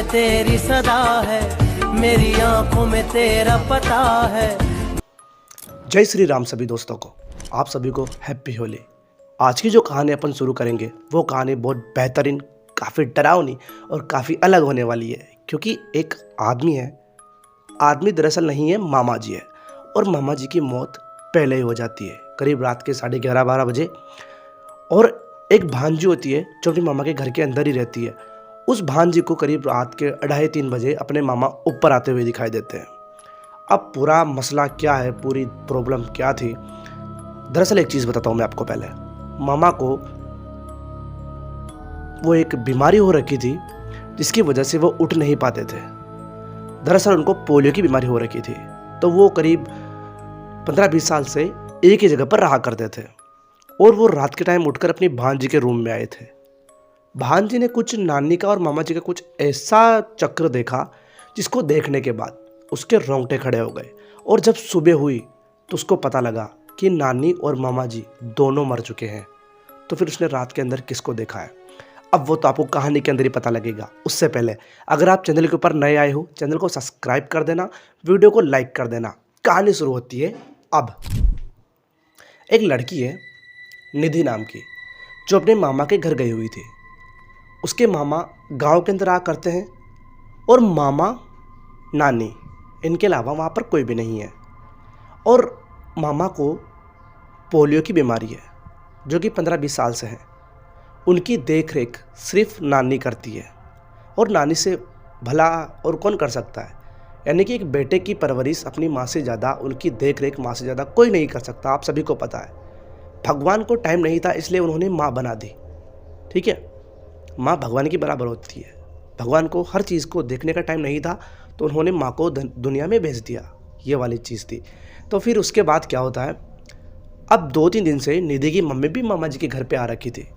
तेरी सदा है, मेरी आंखों में तेरा पता है। जय श्री राम सभी दोस्तों को, आप सभी को हैप्पी होली। आज की जो कहानी अपन शुरू करेंगे वो कहानी बहुत बेहतरीन, काफ़ी डरावनी और काफ़ी अलग होने वाली है। क्योंकि एक आदमी है, आदमी दरअसल नहीं है, मामा जी है। और मामा जी की मौत पहले ही हो जाती है, करीब रात के 11:30-12 बजे। और एक भांजी होती है जो अपनी मामा के घर के अंदर ही रहती है। उस भांजी को करीब रात के 2:30-3 बजे अपने मामा ऊपर आते हुए दिखाई देते हैं। अब पूरा मसला क्या है, पूरी प्रॉब्लम क्या थी, दरअसल एक चीज़ बताता हूँ मैं आपको। पहले मामा को वो एक बीमारी हो रखी थी जिसकी वजह से वो उठ नहीं पाते थे। दरअसल उनको पोलियो की बीमारी हो रखी थी। तो वो करीब 15-20 साल से एक ही जगह पर रहा करते थे। और वो रात के टाइम उठकर अपनी भांजी के रूम में आए थे। भांजी ने कुछ नानी का और मामा जी का कुछ ऐसा चक्र देखा जिसको देखने के बाद उसके रोंगटे खड़े हो गए। और जब सुबह हुई तो उसको पता लगा कि नानी और मामा जी दोनों मर चुके हैं। तो फिर उसने रात के अंदर किसको देखा है, अब वो तो आपको कहानी के अंदर ही पता लगेगा। उससे पहले अगर आप चैनल के ऊपर नए आए हो, चैनल को सब्सक्राइब कर देना, वीडियो को लाइक कर देना। कहानी शुरू होती है अब। एक लड़की है निधि नाम की, जो अपने मामा के घर गई हुई थी। उसके मामा गांव के अंदर आ करते हैं और मामा नानी, इनके अलावा वहाँ पर कोई भी नहीं है। और मामा को पोलियो की बीमारी है जो कि 15-20 साल से है। उनकी देख रेख सिर्फ नानी करती है। और नानी से भला और कौन कर सकता है। यानी कि एक बेटे की परवरिश अपनी माँ से ज़्यादा, उनकी देख रेख माँ से ज़्यादा कोई नहीं कर सकता, आप सभी को पता है। भगवान को टाइम नहीं था इसलिए उन्होंने माँ बना दी, ठीक है। माँ भगवान की बराबर होती है। भगवान को हर चीज़ को देखने का टाइम नहीं था तो उन्होंने माँ को दुनिया में भेज दिया, ये वाली चीज़ थी। तो फिर उसके बाद क्या होता है, अब 2-3 दिन से निधि की मम्मी भी मामा जी के घर पे आ रखी थी।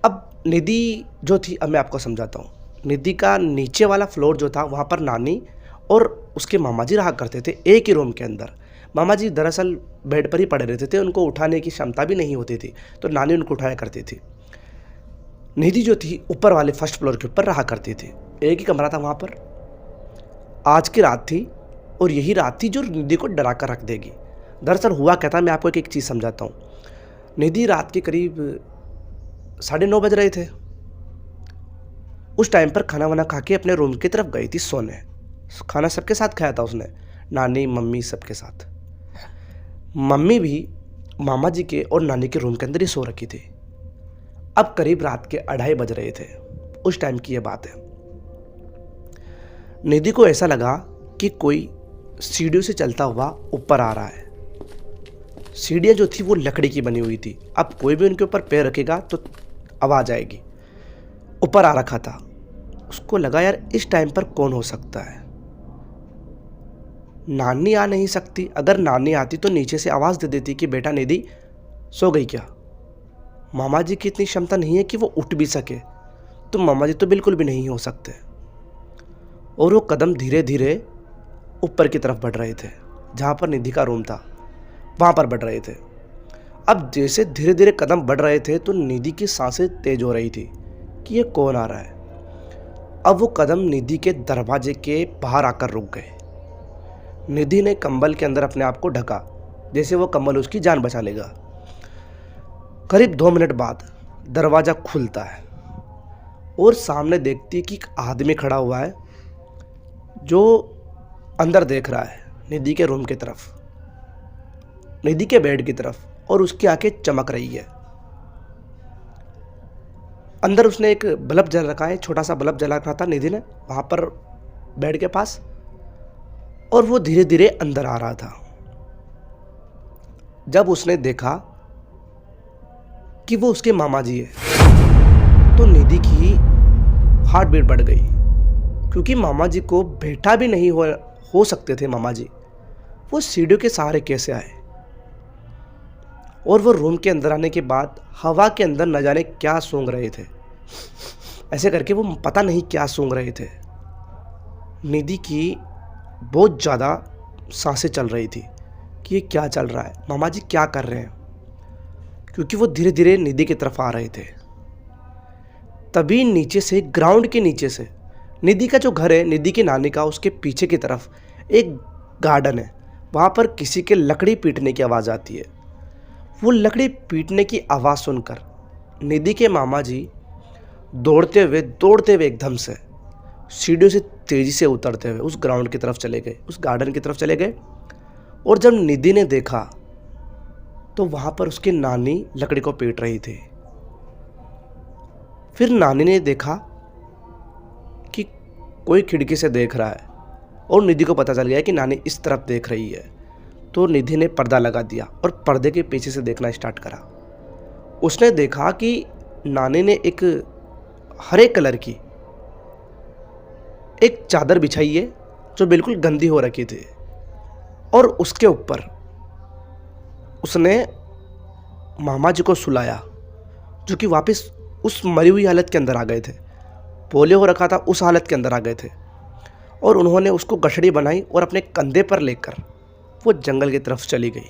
अब निधि जो थी, अब मैं आपको समझाता हूँ। निधि का नीचे वाला फ्लोर जो था वहाँ पर नानी और उसके मामा जी रहा करते थे एक ही रूम के अंदर। मामा जी दरअसल बेड पर ही पड़े रहते थे, उनको उठाने की क्षमता भी नहीं होती थी, तो नानी उनको उठाया करती थी। निधि जो थी ऊपर वाले फर्स्ट फ्लोर के ऊपर रहा करती थी, एक ही कमरा था वहाँ पर। आज की रात थी और यही रात थी जो निधि को डरा कर रख देगी। दरअसल हुआ क्या था, मैं आपको एक चीज़ समझाता हूँ। निधि रात के करीब 9:30 बज रहे थे। उस टाइम पर खाना वाना खा के अपने रूम की तरफ गई थी सोने। खाना सबके साथ खाया था उसने, नानी मम्मी सबके साथ। मम्मी भी मामा जी के और नानी के रूम के अंदर ही सो रखी थी। अब करीब रात के 2:30 बज रहे थे, उस टाइम की यह बात है। निधि को ऐसा लगा कि कोई सीढ़ियों से चलता हुआ ऊपर आ रहा है। सीढ़ियाँ जो थी वो लकड़ी की बनी हुई थी, अब कोई भी उनके ऊपर पैर रखेगा तो आवाज़ आएगी। ऊपर आ रखा था। उसको लगा यार इस टाइम पर कौन हो सकता है। नानी आ नहीं सकती, अगर नानी आती तो नीचे से आवाज़ दे देती कि बेटा निधि सो गई क्या। मामा जी की इतनी क्षमता नहीं है कि वो उठ भी सके, तो मामा जी तो बिल्कुल भी नहीं हो सकते। और वो कदम धीरे धीरे ऊपर की तरफ बढ़ रहे थे, जहाँ पर निधि का रूम था वहाँ पर बढ़ रहे थे। अब जैसे धीरे धीरे कदम बढ़ रहे थे तो निधि की सांसें तेज हो रही थी कि ये कौन आ रहा है। अब वो कदम निधि के दरवाजे के बाहर आकर रुक गए। निधि ने कंबल के अंदर अपने आप को ढका, जैसे वो कंबल उसकी जान बचा लेगा। करीब 2 मिनट बाद दरवाज़ा खुलता है और सामने देखती कि एक आदमी खड़ा हुआ है जो अंदर देख रहा है निधि के रूम की तरफ, निधि के बेड की तरफ, और उसकी आंखें चमक रही है। अंदर उसने एक बल्ब जला रखा है, छोटा सा बल्ब जला रखा था निधि ने वहाँ पर बेड के पास, और वो धीरे धीरे अंदर आ रहा था। जब उसने देखा कि वो उसके मामा जी है तो निधि की हार्ट बीट बढ़ गई, क्योंकि मामा जी को बेटा भी नहीं हो सकते थे। मामा जी वो सीढ़ियों के सहारे कैसे आए। और वो रूम के अंदर आने के बाद हवा के अंदर न जाने क्या सूंघ रहे थे, ऐसे करके वो पता नहीं क्या सूंघ रहे थे। निधि की बहुत ज़्यादा सांसें चल रही थी कि ये क्या चल रहा है, मामा जी क्या कर रहे हैं, क्योंकि वो धीरे धीरे निधि की तरफ आ रहे थे। तभी नीचे से, ग्राउंड के नीचे से निधि का जो घर है, निधि की नानी का, उसके पीछे की तरफ एक गार्डन है। वहाँ पर किसी के लकड़ी पीटने की आवाज़ आती है। वो लकड़ी पीटने की आवाज़ सुनकर निधि के मामा जी दौड़ते हुए एकदम से सीढ़ियों से तेज़ी से उतरते हुए उस ग्राउंड की तरफ चले गए, उस गार्डन की तरफ चले गए। और जब निधि ने देखा तो वहाँ पर उसकी नानी लकड़ी को पीट रही थी। फिर नानी ने देखा कि कोई खिड़की से देख रहा है और निधि को पता चल गया कि नानी इस तरफ देख रही है। तो निधि ने पर्दा लगा दिया और पर्दे के पीछे से देखना स्टार्ट करा। उसने देखा कि नानी ने एक हरे कलर की एक चादर बिछाई है जो बिल्कुल गंदी हो रखी थी, और उसके ऊपर उसने मामा जी को सुलाया, जो कि वापस उस मरी हुई हालत के अंदर आ गए थे। पोलियो हो रखा था, उस हालत के अंदर आ गए थे। और उन्होंने उसको गठड़ी बनाई और अपने कंधे पर लेकर वो जंगल की तरफ चली गई।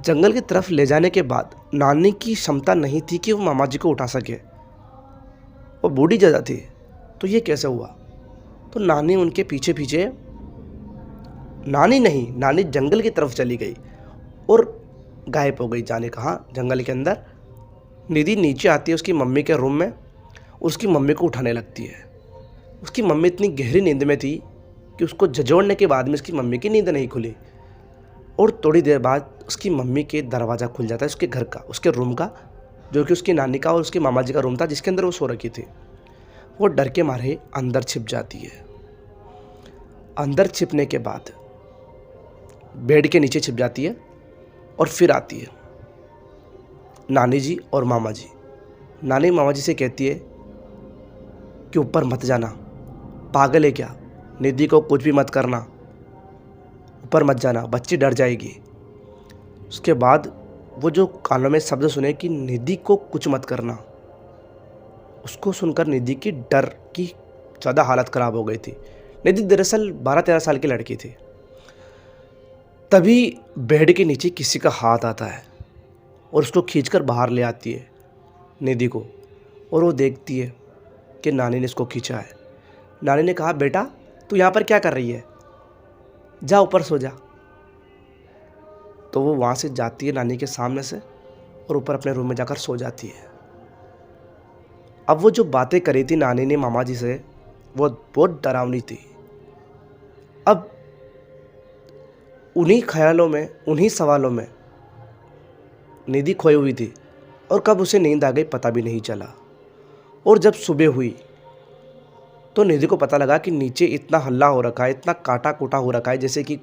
जंगल की तरफ ले जाने के बाद नानी की क्षमता नहीं थी कि वो मामा जी को उठा सके। वो बूढ़ी ज़्यादा थी, तो ये कैसे हुआ? तो नानी उनके पीछे पीछे, नानी जंगल की तरफ चली गई और गायब हो गई। जाने कहाँ? जंगल के अंदर। निधि नीचे आती है उसकी मम्मी के रूम में, उसकी मम्मी को उठाने लगती है। उसकी मम्मी इतनी गहरी नींद में थी कि उसको झंझोड़ने के बाद में उसकी मम्मी की नींद नहीं खुली। और थोड़ी देर बाद उसकी मम्मी के दरवाज़ा खुल जाता है, उसके घर का, उसके रूम का, जो कि उसकी नानी का और उसके मामा जी का रूम था, जिसके अंदर वो सो रखी थी। वो डर के मारे अंदर छिप जाती है। अंदर छिपने के बाद बेड के नीचे छिप जाती है और फिर आती है नानी जी और मामा जी। नानी मामा जी से कहती है कि ऊपर मत जाना, पागल है क्या? निधि को कुछ भी मत करना, ऊपर मत जाना, बच्ची डर जाएगी। उसके बाद वो जो कानों में शब्द सुने कि निधि को कुछ मत करना, उसको सुनकर निधि की डर की ज़्यादा हालत ख़राब हो गई थी। निधि दरअसल 12-13 साल की लड़की थी। तभी बेड के नीचे किसी का हाथ आता है और उसको खींचकर बाहर ले आती है निधि को, और वो देखती है कि नानी ने इसको खींचा है। नानी ने कहा, बेटा तू यहाँ पर क्या कर रही है? जा ऊपर सो जा। तो वो वहाँ से जाती है नानी के सामने से और ऊपर अपने रूम में जाकर सो जाती है। अब वो जो बातें करी थी नानी ने मामा जी से, वो बहुत डरावनी थी। अब उन्हीं ख्यालों में, उन्हीं सवालों में निधि खोई हुई थी, और कब उसे नींद आ गई पता भी नहीं चला। और जब सुबह हुई तो निधि को पता लगा कि नीचे इतना हल्ला हो रखा है, इतना काटा कूटा हो रखा है, जैसे कि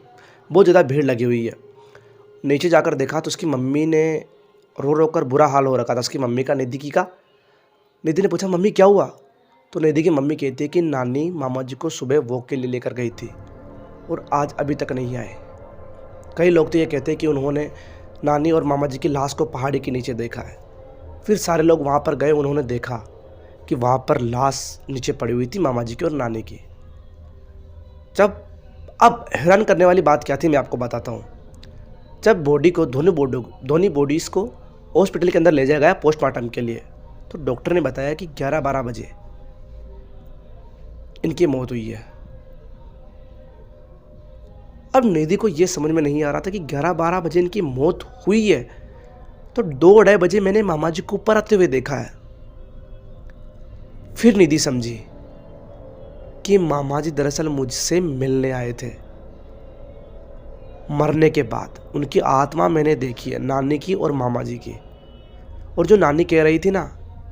बहुत ज़्यादा भीड़ लगी हुई है। नीचे जाकर देखा तो उसकी मम्मी ने रो रो कर बुरा हाल हो रखा था, उसकी मम्मी का, निधि की का। निधि ने पूछा, मम्मी क्या हुआ? तो निधि की मम्मी कहती है कि नानी मामा जी को सुबह वॉक के लिए लेकर गई थी और आज अभी तक नहीं आए। कई लोग तो ये कहते हैं कि उन्होंने नानी और मामा जी की लाश को पहाड़ी के नीचे देखा है। फिर सारे लोग वहाँ पर गए, उन्होंने देखा कि वहाँ पर लाश नीचे पड़ी हुई थी मामा जी की और नानी की। अब हैरान करने वाली बात क्या थी, मैं आपको बताता हूँ। जब बॉडी को, दोनों बॉडीज़ को हॉस्पिटल के अंदर ले जाया गया पोस्टमार्टम के लिए, तो डॉक्टर ने बताया कि 11-12 बजे इनकी मौत हुई है। अब निधि को ये समझ में नहीं आ रहा था कि 11-12 बजे इनकी मौत हुई है, तो 2-2:30 बजे मैंने मामा जी को ऊपर आते हुए देखा है। फिर निधि समझी कि मामा जी दरअसल मुझसे मिलने आए थे। मरने के बाद उनकी आत्मा मैंने देखी है, नानी की और मामा जी की। और जो नानी कह रही थी ना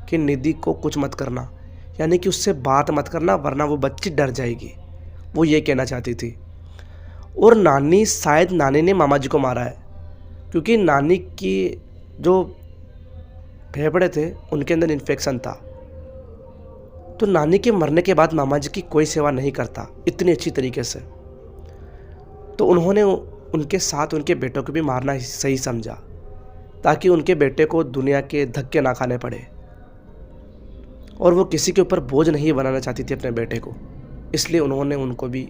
कि निधि को कुछ मत करना, यानी कि उससे बात मत करना वरना वो बच्ची डर जाएगी, वो ये कहना चाहती थी। और शायद नानी ने मामा जी को मारा है, क्योंकि नानी की जो फेफड़े थे उनके अंदर इन्फेक्शन था। तो नानी के मरने के बाद मामा जी की कोई सेवा नहीं करता इतनी अच्छी तरीके से, तो उन्होंने उनके साथ उनके बेटों को भी मारना सही समझा, ताकि उनके बेटे को दुनिया के धक्के ना खाने पड़े। और वो किसी के ऊपर बोझ नहीं बनाना चाहती थी अपने बेटे को, इसलिए उन्होंने उनको भी,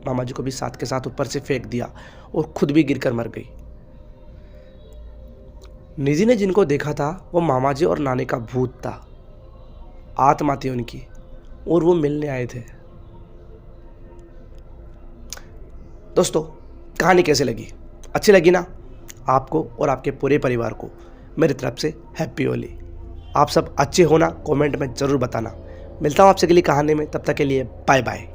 मामा जी को भी साथ के साथ ऊपर से फेंक दिया और खुद भी गिरकर मर गई। निधि ने जिनको देखा था वो मामा जी और नानी का भूत था, आत्मा थी उनकी। और वो मिलने आए थे। दोस्तों, कहानी कैसे लगी? अच्छी लगी ना? आपको और आपके पूरे परिवार को मेरी तरफ से हैप्पी होली। आप सब अच्छे हो ना? कमेंट में ज़रूर बताना। मिलता हूँ आपसे अगली कहानी में, तब तक के लिए बाय बाय।